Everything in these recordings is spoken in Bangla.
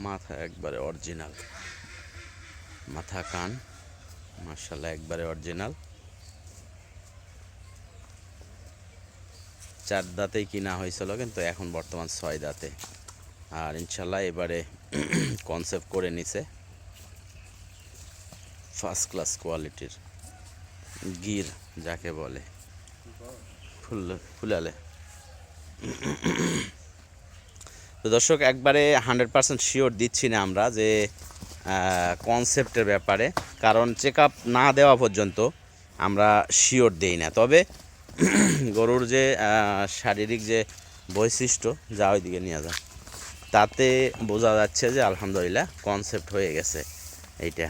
মাথা একবারে অরিজিনাল, মাথা কান মাশাআল্লাহ একবারে অরিজিনাল। 4 দাঁতেই কিনা হয়েছিল, কিন্তু এখন বর্তমান 6 দাঁতে। আর ইনশাল্লাহ এবারে কনসেপ্ট করে নিছে ফার্স্ট ক্লাস কোয়ালিটির গির যাকে বলে, ফুলালে। তো দর্শক একবারে 100% শিওর দিচ্ছি না আমরা যে কনসেপ্টের ব্যাপারে, কারণ চেক আপ না দেওয়া পর্যন্ত আমরা শিওর দেই না। তবে গরুর যে শারীরিক যে বৈশিষ্ট্য, যা ওইদিকে নিয়ে যায়, তাতে বোঝা যাচ্ছে যে আলহামদুলিল্লাহ কনসেপ্ট হয়ে গেছে এইটা।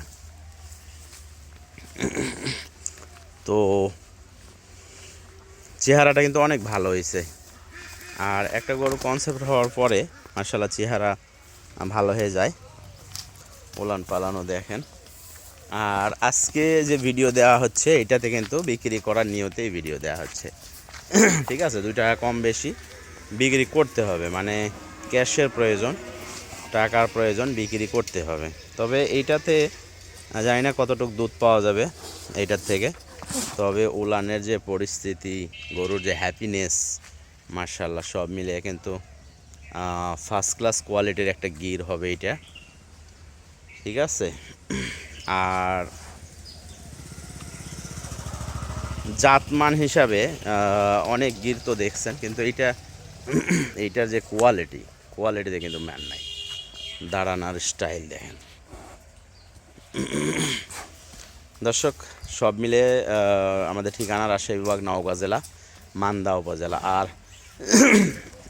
তো চেহারাটা কিন্তু অনেক ভালো হয়েছে। আর একটা গরু কনসেপ্ট হওয়ার পরে মাশাআল্লাহ চেহারা ভালো হয়ে যায়, ওলান পালানো দেখেন। আর আজকে যে ভিডিও দেওয়া হচ্ছে এটাতে কিন্তু বিক্রি করার নিয়তেই ভিডিও দেওয়া হচ্ছে। ঠিক আছে, 2 টাকা কম বেশি বিক্রি করতে হবে, মানে ক্যাশের প্রয়োজন, টাকার প্রয়োজন, বিক্রি করতে হবে। তবে এইটাতে জানি না কতটুকু দুধ পাওয়া যাবে এইটার থেকে। তবে উলানের যে পরিস্থিতি, গরুর যে হ্যাপিনেস, মাশাআল্লাহ সব মিলিয়ে কিন্তু ফার্স্ট ক্লাস কোয়ালিটির একটা গির হবে এটা। ঠিক আছে, আর জাতমান হিসাবে অনেক গির তো দেখছেন, কিন্তু এইটার যে কোয়ালিটিতে কিন্তু ম্যান নাই। দাঁড়ানোর স্টাইল দেখেন দর্শক। সব মিলে আমাদের ঠিকানা রাজশাহী বিভাগ, নওগাঁ জেলা, মান্দা উপজেলা। আর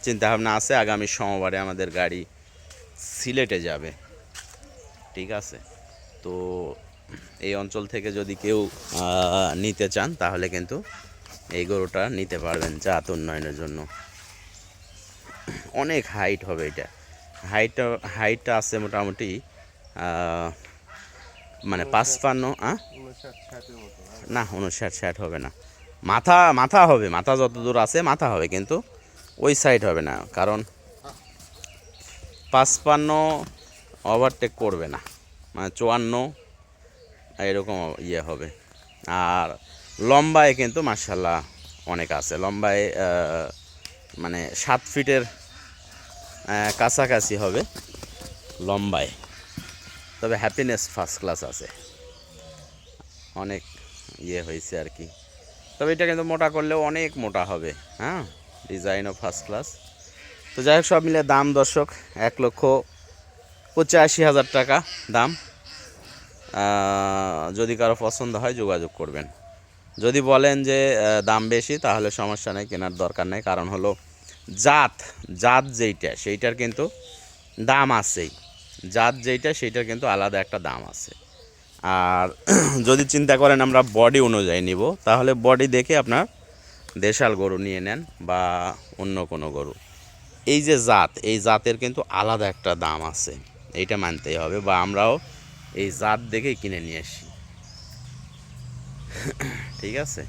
চিন্তাভাবনা আছে আগামী সোমবারে আমাদের গাড়ি সিলেটে যাবে। ঠিক আছে, তো এই অঞ্চল থেকে যদি কেউ নিতে চান তাহলে কিন্তু এই গরুটা নিতে পারবেন জাত উন্নয়নের জন্য। অনেক হাইট হবে এটা, হাইটটা আছে মোটামুটি মানে 55, না 59-60 হবে না। মাথা হবে, মাথা যত দূর আছে মাথা হবে, কিন্তু ওই সাইড হবে না, কারণ 55 ওভারটেক করবে না, মানে 54 এরকম ইয়ে হবে। আর লম্বায় কিন্তু মাশাআল্লাহ অনেক আছে, লম্বায় মানে 7 ফিটের কাছাকাছি হবে লম্বায়। তবে হ্যাপিনেস ফার্স্ট ক্লাস আছে, অনেক ইয়ে হয়েছে আর কি। তবে এটা কিন্তু মোটা করলেও অনেক মোটা হবে, হ্যাঁ, ডিজাইনও ফার্স্ট ক্লাস। তো যাই হোক, সব মিলে দাম দর্শক 1,85,000 টাকা দাম। যদি কারো পছন্দ হয় যোগাযোগ করবেন। যদি বলেন যে দাম বেশি, তাহলে সমস্যা নেই, কেনার দরকার নেই। কারণ হলো জাত যেইটা সেইটার কিন্তু দাম আছেই, জাত যেইটা সেইটার কিন্তু আলাদা একটা দাম আছে। আর যদি চিন্তা করেন আমরা বডি অনুযায়ী নিব, তাহলে বডি দেখে আপনার দেশাল গরু নিয়ে নেন বা অন্য কোনো গরু। এই যে এই জাতের কিন্তু আলাদা একটা দাম আছে, এইটা মানতেই হবে। বা আমরাও এই জাত দেখেই কিনে নিয়ে আসি। ঠিক আছে।